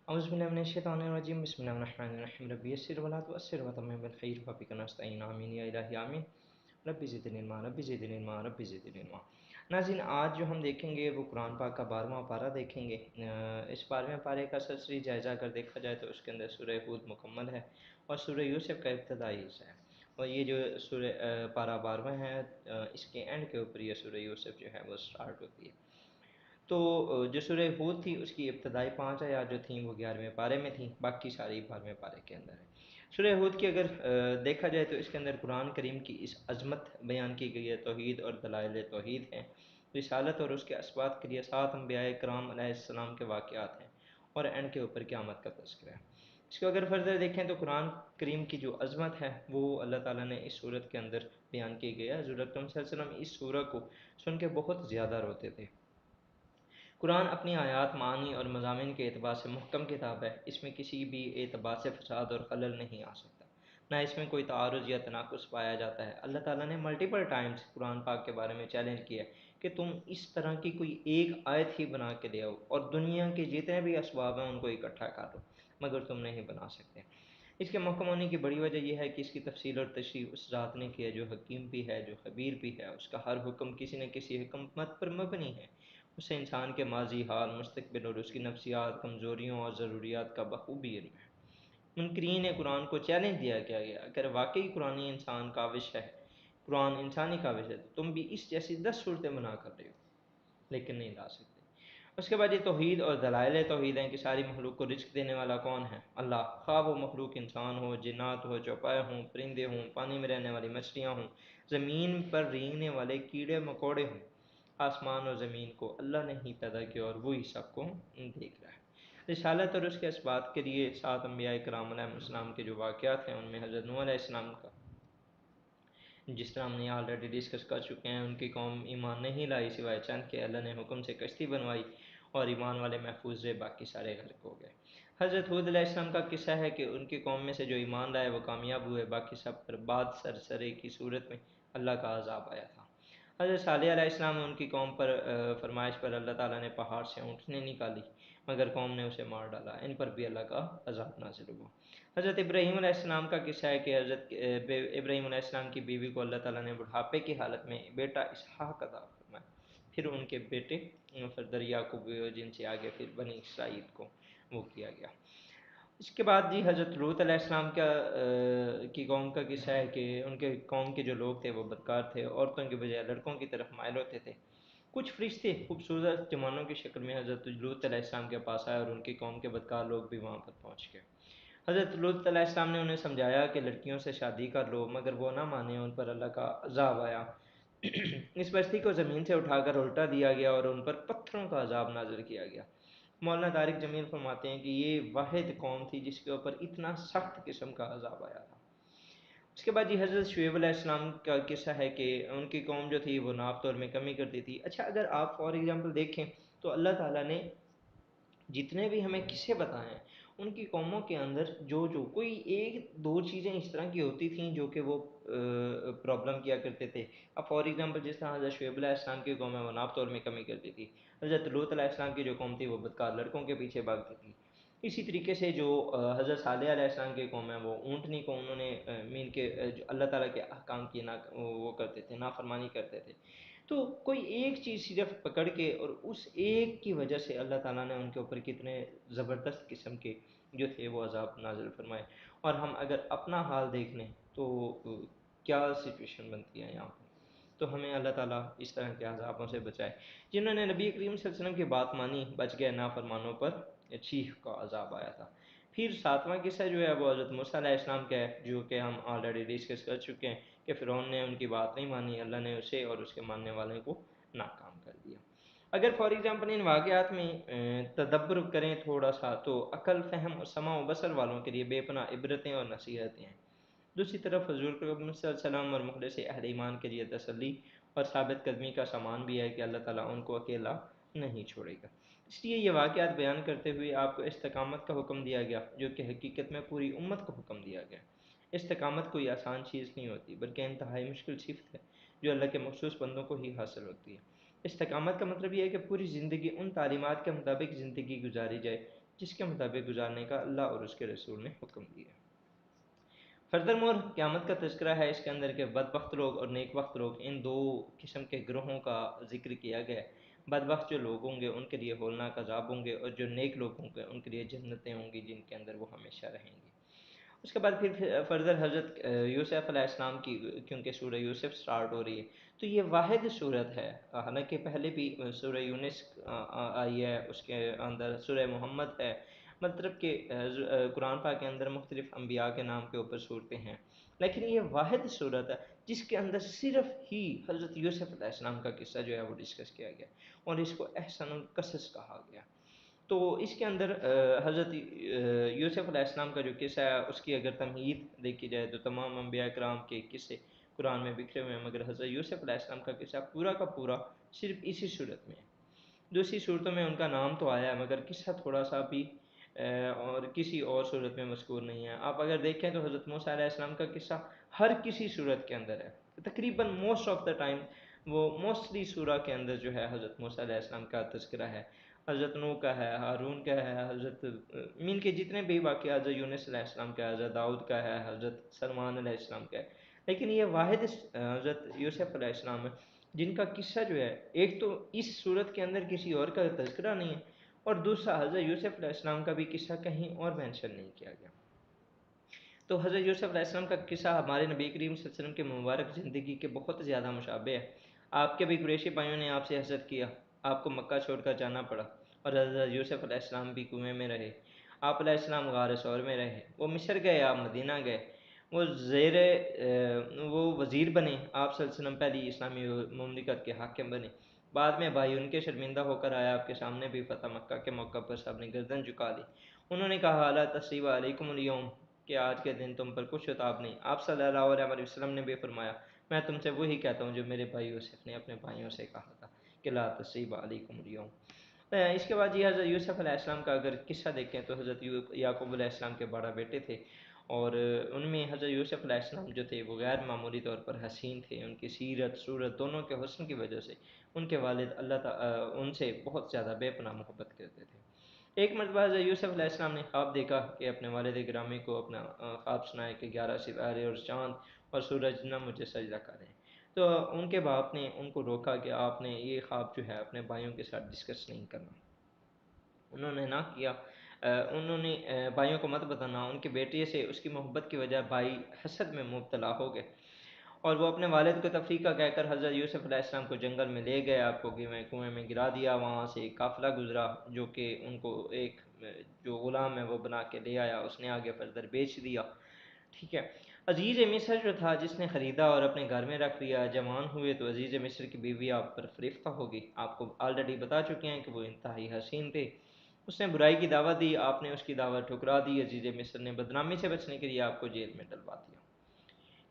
أعوذ بالله من الشيطان الرجيم بسم الله الرحمن الرحيم ربي يسر ولا تؤثر وتمم بالخير وبك نستعين آمين یا الہی آمین ربی زدنی علما ربی زدنی علما ربی زدنی علما۔ ناظرین، آج جو ہم دیکھیں گے وہ قرآن پاک کا 12واں پارہ دیکھیں گے۔ اس 12ویں پارے کا سرسری جائزہ اگر دیکھا جائے تو اس کے اندر سورہ ہود مکمل ہے اور سورہ یوسف کا ابتدائی حصہ ہے، اور یہ جو سورہ پارہ 12واں ہے اس کے اینڈ کے اوپر یہ سورہ یوسف جو ہے وہ سٹارٹ ہوتی ہے۔ تو جو سورہ ہود تھی اس کی ابتدائی 5 آیات جو تھیں وہ 11ویں پارے میں تھیں، باقی ساری 12ویں پارے کے اندر ہیں۔ سورہ ہود کی اگر دیکھا جائے تو اس کے اندر قرآن کریم کی اس عظمت بیان کی گئی ہے، توحید اور دلائل توحید ہیں، رسالت اور اس کے اسبات کے لیے 7 انبیاء کرام علیہ السلام کے واقعات ہیں، اور اینڈ کے اوپر قیامت کا تذکرہ ہے۔ اس کو اگر فردر دیکھیں تو قرآن کریم کی جو عظمت ہے وہ اللہ تعالیٰ نے اس صورت کے اندر بیان کی گئی ہے۔ حضور اکرم صلی اللہ علیہ وسلم اس سورہ کو سن کے بہت زیادہ روتے تھے۔ قرآن اپنی آیات، معانی اور مضامین کے اعتبار سے محکم کتاب ہے، اس میں کسی بھی اعتبار سے فساد اور خلل نہیں آ سکتا، نہ اس میں کوئی تعارض یا تناقض پایا جاتا ہے۔ اللہ تعالیٰ نے ملٹیپل ٹائمز قرآن پاک کے بارے میں چیلنج کیا ہے کہ تم اس طرح کی کوئی ایک آیت ہی بنا کے لے آؤ اور دنیا کے جتنے بھی اسباب ہیں ان کو اکٹھا کر دو، مگر تم نہیں بنا سکتے۔ اس کے محکم ہونے کی بڑی وجہ یہ ہے کہ اس کی تفصیل اور تشریح اس ذات نے کی ہے جو حکیم بھی ہے، جو خبیر بھی ہے۔ اس کا ہر حکم کسی نہ کسی حکمت پر مبنی ہے، اسے انسان کے ماضی، حال، مستقبل اور اس کی نفسیات، کمزوریوں اور ضروریات کا بخوبی علم ہے۔ منکرین قرآن کو چیلنج دیا گیا ہے، اگر واقعی قرآن انسان کاوش ہے، قرآن انسانی کاوش ہے، تو تم بھی اس جیسی 10 صورتیں بنا کر رہے ہو، لیکن نہیں لا سکتے۔ اس کے بعد یہ توحید اور دلائل توحید ہیں کہ ساری مخلوق کو رزق دینے والا کون ہے؟ اللہ، خواہ وہ مخلوق انسان ہو، جنات ہو، چوپائے ہوں، پرندے ہوں، پانی میں رہنے والی مچھلیاں ہوں، زمین پر رینگنے والے کیڑے مکوڑے ہوں۔ آسمان اور زمین کو اللہ نے ہی پیدا کیا اور وہی سب کو دیکھ رہا ہے۔ رسالت اور اس کے اسبات کے لیے 7 انبیاء کرام علیہ السلام کے جو واقعات ہیں ان میں حضرت نوح علیہ السلام کا، جس طرح ہم نے آلریڈی ڈسکس کر چکے ہیں، ان کی قوم ایمان نہیں لائی سوائے چند کہ اللہ نے حکم سے کشتی بنوائی اور ایمان والے محفوظ رہے، باقی سارے غرق ہو گئے۔ حضرت حود علیہ السلام کا قصہ ہے کہ ان کی قوم میں سے جو ایمان لائے وہ کامیاب ہوئے، باقی سب پر بعد سرسرے کی صورت میں اللہ کا عذاب آیا تھا۔ حضرت صالح علیہ السلام ان کی قوم پر فرمائش پر اللہ تعالیٰ نے پہاڑ سے اونٹنی نکالی، مگر قوم نے اسے مار ڈالا، ان پر بھی اللہ کا عذاب نازل ہوا۔ حضرت ابراہیم علیہ السلام کا قصہ ہے کہ حضرت ابراہیم علیہ السلام کی بیوی کو اللہ تعالیٰ نے بڑھاپے کی حالت میں بیٹا اسحاق عطا فرمایا، پھر ان کے بیٹے پھر یعقوب، جن سے آگے پھر بنی اسرائیل کو وہ کیا گیا۔ اس کے بعد جی حضرت لوط علیہ السلام کی قوم کا قصہ ہے کہ ان کے قوم کے جو لوگ تھے وہ بدکار تھے، عورتوں کے بجائے لڑکوں کی طرف مائل ہوتے تھے۔ کچھ فرشتے خوبصورت جوانوں کی شکل میں حضرت لوط علیہ السلام کے پاس آئے اور ان کی قوم کے بدکار لوگ بھی وہاں پر پہنچ گئے۔ حضرت لوط علیہ السلام نے انہیں سمجھایا کہ لڑکیوں سے شادی کر لو، مگر وہ نہ مانے، ان پر اللہ کا عذاب آیا۔ اس بستی کو زمین سے اٹھا کر الٹا دیا گیا اور ان پر پتھروں کا عذاب نازل کیا گیا۔ مولانا طارق جمیل فرماتے ہیں کہ یہ واحد قوم تھی جس کے اوپر اتنا سخت قسم کا عذاب آیا تھا۔ اس کے بعد جی حضرت شعیب علیہ السلام کا قصہ ہے کہ ان کی قوم جو تھی وہ ناپ تول میں کمی کرتی تھی۔ اچھا، اگر آپ فار ایگزامپل دیکھیں تو اللہ تعالیٰ نے جتنے بھی ہمیں قصے بتائے ہیں ان کی قوموں کے اندر جو کوئی ایک دو چیزیں اس طرح کی ہوتی تھیں جو کہ وہ پرابلم کیا کرتے تھے۔ اب فار ایگزامپل جس طرح حضرت شعیب علیہ السلام کی قوم ہے وہ ناپ تول میں کمی کرتی تھی، حضرت لوط علیہ السلام کی جو قوم تھی وہ بدکار لڑکوں کے پیچھے بھاگتی تھی۔ اسی طریقے سے جو حضرت صالح علیہ السلام کی قوم ہے وہ اونٹنی کو انہوں نے مین کے جو اللہ تعالیٰ کے احکام کی وہ کرتے تھے، نافرمانی کرتے تھے۔ تو کوئی ایک چیز صرف پکڑ کے اور اس ایک کی وجہ سے اللہ تعالیٰ نے ان کے اوپر کتنے زبردست قسم کے جو تھے وہ عذاب نازل فرمائے۔ اور ہم اگر اپنا حال دیکھ لیں تو کیا سچویشن بنتی ہے یہاں پر، تو ہمیں اللہ تعالیٰ اس طرح کے عذابوں سے بچائے۔ جنہوں نے نبی کریم صلی اللہ علیہ وسلم کی بات مانی بچ گئے، نافرمانوں پر چیخ کا عذاب آیا تھا۔ پھر 7واں قصہ جو ہے وہ حضرت موسیٰ علیہ السلام کا ہے، جو کہ ہم آلریڈی ڈسکس کر چکے ہیں کہ فرعون نے ان کی بات نہیں مانی، اللہ نے اسے اور اس کے ماننے والوں کو ناکام کر دیا۔ اگر فار ایگزامپل ان واقعات میں تدبر کریں تھوڑا سا تو عقل، فہم اور سمع و بصر والوں کے لیے بے پناہ عبرتیں اور نصیحتیں ہیں۔ دوسری طرف حضور صلی اللہ علیہ وسلم اور مخلص اہل ایمان کے لیے تسلی اور ثابت قدمی کا سامان بھی ہے کہ اللہ تعالیٰ ان کو اکیلا نہیں چھوڑے گا۔ اس لیے یہ واقعات بیان کرتے ہوئے آپ کو استقامت کا حکم دیا گیا، جو کہ حقیقت میں پوری امت کو حکم دیا گیا۔ استقامت کوئی آسان چیز نہیں ہوتی بلکہ انتہائی مشکل صفت ہے جو اللہ کے مخصوص بندوں کو ہی حاصل ہوتی ہے۔ استقامت کا مطلب یہ ہے کہ پوری زندگی ان تعلیمات کے مطابق زندگی گزاری جائے جس کے مطابق گزارنے کا اللہ اور اس کے رسول نے حکم دیا۔ فردر مور قیامت کا تذکرہ ہے اس کے اندر کہ بدبخت لوگ اور نیک بخت لوگ، ان دو قسم کے گروہوں کا ذکر کیا گیا ہے۔ بدبخت جو لوگ ہوں گے ان کے لیے ہولناک عذاب ہوں گے، اور جو نیک لوگ ہوں گے ان کے لیے جنتیں ہوں گی جن کے اندر وہ ہمیشہ رہیں گے۔ اس کے بعد پھر فردر حضرت یوسف علیہ السلام کی، کیونکہ سورہ یوسف سٹارٹ ہو رہی ہے تو یہ واحد صورت ہے، حالانکہ پہلے بھی سورہ یونس آئی ہے، اس کے اندر سورہ محمد ہے، مطلب کہ قرآن پاک کے اندر مختلف انبیاء کے نام کے اوپر صورتیں ہیں، لیکن یہ واحد صورت ہے جس کے اندر صرف ہی حضرت یوسف علیہ السلام کا قصہ جو ہے وہ ڈسکس کیا گیا، اور اس کو احسن القصص کہا گیا۔ تو اس کے اندر حضرت یوسف علیہ السلام کا جو قصہ ہے اس کی اگر تمہید دیکھی جائے تو تمام انبیاء کرام کے قصے قرآن میں بکھرے ہوئے ہیں، مگر حضرت یوسف علیہ السلام کا قصہ پورا کا پورا صرف اسی صورت میں ہے۔ دوسری صورتوں میں ان کا نام تو آیا ہے مگر قصہ تھوڑا سا بھی اور کسی اور صورت میں مذکور نہیں ہے۔ آپ اگر دیکھیں تو حضرت موسیٰ علیہ السلام کا قصہ ہر کسی صورت کے اندر ہے، تقریباً موسٹ آف دا ٹائم وہ موسٹلی سورہ کے اندر جو ہے حضرت موسیٰ علیہ السلام کا تذکرہ ہے، حضرت نوح کا ہے، ہارون کا ہے، حضرت مین کے جتنے بھی واقعات، حضرت یونس علیہ السلام کا ہے، حضرت داؤد کا ہے، حضرت سلمان علیہ السلام کا ہے، لیکن یہ واحد حضرت یوسف علیہ السلام ہے جن کا قصہ جو ہے ایک تو اس صورت کے اندر کسی اور کا تذکرہ نہیں ہے، اور دوسرا حضرت یوسف علیہ السلام کا بھی قصہ کہیں اور مینشن نہیں کیا گیا۔ تو حضرت یوسف علیہ السلام کا قصہ ہمارے نبی کریم صلی اللہ علیہ وسلم کے مبارک زندگی کے بہت زیادہ مشابہ ہے۔ آپ کے بھی قریشی بھائیوں نے آپ سے حسد کیا، آپ کو مکہ چھوڑ کر جانا پڑا، اور حضرت یوسف علیہ السلام بھی کنویں میں رہے، آپ علیہ السلام غار ثور میں رہے، وہ مصر گئے، آپ مدینہ گئے، وہ وہ وزیر بنے، آپ صلی اللہ علیہ وسلم پہلی اسلامی مملکت کے حاکم بنے، بعد میں بھائی ان کے شرمندہ ہو کر آیا آپ کے سامنے بھی فتح مکہ کے موقع پر سب نے گردن جھکا لی، انہوں نے کہا لا تصریب علیکم اليوم، کہ آج کے دن تم پر کچھ عتاب نہیں۔ آپ صلی اللہ علیہ وسلم نے بھی فرمایا میں تم سے وہی کہتا ہوں جو میرے بھائی یوسف نے اپنے بھائیوں سے کہا تھا کہ لا تصریب علیکم اليوم۔ اس کے بعد یہ حضرت یوسف علیہ السلام کا اگر قصہ دیکھیں تو حضرت یعقوب علیہ السلام کے بڑا بیٹے تھے، اور ان میں حضرت یوسف علیہ السلام جو تھے وہ غیر معمولی طور پر حسین تھے، ان کی سیرت صورت دونوں کے حسن کی وجہ سے ان کے والد اللہ تعالیٰ ان سے بہت زیادہ بے پناہ محبت کرتے تھے۔ ایک مرتبہ حضرت یوسف علیہ السلام نے خواب دیکھا کہ اپنے والد گرامی کو اپنا خواب سنائے کہ 11 ستارے اور چاند اور سورج نہ مجھے سجدہ کریں، تو ان کے باپ نے ان کو روکا کہ آپ نے یہ خواب جو ہے اپنے بھائیوں کے ساتھ ڈسکس نہیں کرنا، انہوں نے نہ کیا، انہوں نے بھائیوں کو مت بتانا، ان کے بیٹے سے اس کی محبت کی وجہ بھائی حسد میں مبتلا ہو گئے، اور وہ اپنے والد کو تفریح کا کہہ کر حضرت یوسف علیہ السلام کو جنگل میں لے گئے، آپ کو کنویں میں گرا دیا، وہاں سے ایک قافلہ گزرا جو کہ ان کو ایک جو غلام ہے وہ بنا کے لے آیا، اس نے آگے فردر بیچ دیا، ٹھیک ہے۔ عزیز مصر جو تھا جس نے خریدا اور اپنے گھر میں رکھ لیا، جوان ہوئے تو عزیز مصر کی بیوی آپ پر فریفتہ ہوگی، آپ کو آلریڈی بتا چکے ہیں کہ وہ انتہائی حسین تھے، اس نے برائی کی دعوت دی، آپ نے اس کی دعوت ٹھکرا دی، عزیز مصر نے بدنامی سے بچنے کے لیے آپ کو جیل میں ڈلوا دیا،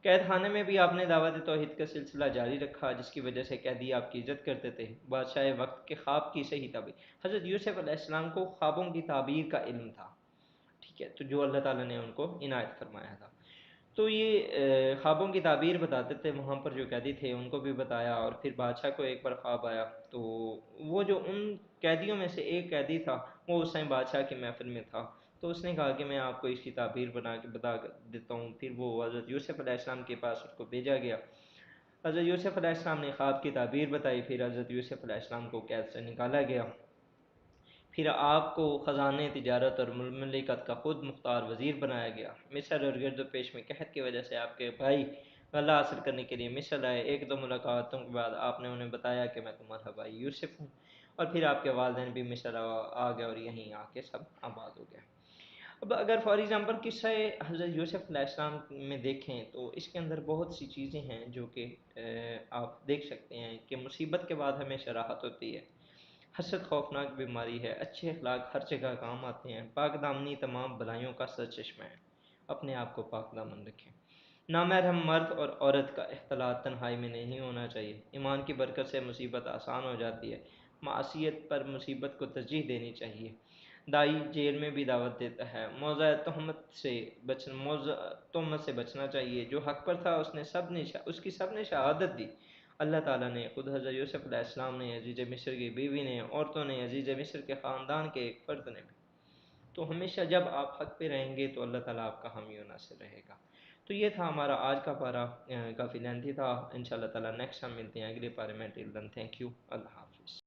قید خانے میں بھی آپ نے دعوت توحید کا سلسلہ جاری رکھا جس کی وجہ سے قیدی آپ کی عزت کرتے تھے، بادشاہ وقت کے خواب کی صحیح تعبیر، حضرت یوسف علیہ السلام کو خوابوں کی تعبیر کا علم تھا، ٹھیک ہے، تو جو اللہ تعالیٰ نے ان کو عنایت فرمایا تھا، تو یہ خوابوں کی تعبیر بتاتے تھے، وہاں پر جو قیدی تھے ان کو بھی بتایا، اور پھر بادشاہ کو ایک بار خواب آیا تو وہ جو ان قیدیوں میں سے ایک قیدی تھا وہ اس ٹائم بادشاہ کی محفل میں تھا، تو اس نے کہا کہ میں آپ کو اس کی تعبیر بنا کے بتا دیتا ہوں، پھر وہ حضرت یوسف علیہ السلام کے پاس اس کو بھیجا گیا، حضرت یوسف علیہ السلام نے خواب کی تعبیر بتائی، پھر حضرت یوسف علیہ السلام کو قید سے نکالا گیا، پھر آپ کو خزانے تجارت اور مملکت کا خود مختار وزیر بنایا گیا، مصر اور گرد و پیش میں قحط کی وجہ سے آپ کے بھائی غلہ حاصل کرنے کے لیے مصر آئے، ایک دو ملاقاتوں کے بعد آپ نے انہیں بتایا کہ میں تمہارا بھائی یوسف ہوں، اور پھر آپ کے والدین بھی مصر آ گئے اور یہیں آ کے سب آباد ہو گئے۔ اب اگر فار ایگزامپل قصہ حضرت یوسف علیہ السلام میں دیکھیں تو اس کے اندر بہت سی چیزیں ہیں جو کہ آپ دیکھ سکتے ہیں کہ مصیبت کے بعد ہمیشہ راحت ہوتی ہے، حسد خوفناک بیماری ہے، اچھے اخلاق ہر جگہ کام آتے ہیں، پاک دامنی تمام بلائیوں کا سرچشمہ ہے، اپنے آپ کو پاک دامن رکھیں، نامحرم مرد اور عورت کا اختلاط تنہائی میں نہیں ہونا چاہیے، ایمان کی برکت سے مصیبت آسان ہو جاتی ہے، معصیت پر مصیبت کو ترجیح دینی چاہیے، دائی جیل میں بھی دعوت دیتا ہے، موضع تہمت سے بچنا چاہیے، جو حق پر تھا اس کی سب نے شہادت دی، اللہ تعالیٰ نے خود حضرت یوسف علیہ السلام نے، عزیز مصر کی بیوی نے، عورتوں نے، عزیز مصر کے خاندان کے ایک فرد نے بھی، تو ہمیشہ جب آپ حق پہ رہیں گے تو اللہ تعالیٰ آپ کا حامی و ناصر رہے گا۔ تو یہ تھا ہمارا آج کا پارہ، کافی لینتھی تھا، ان شاء اللہ تعالیٰ نیکسٹ ہم ملتے ہیں اگلے پارے میں، ٹل دن تھینک یو، اللہ حافظ۔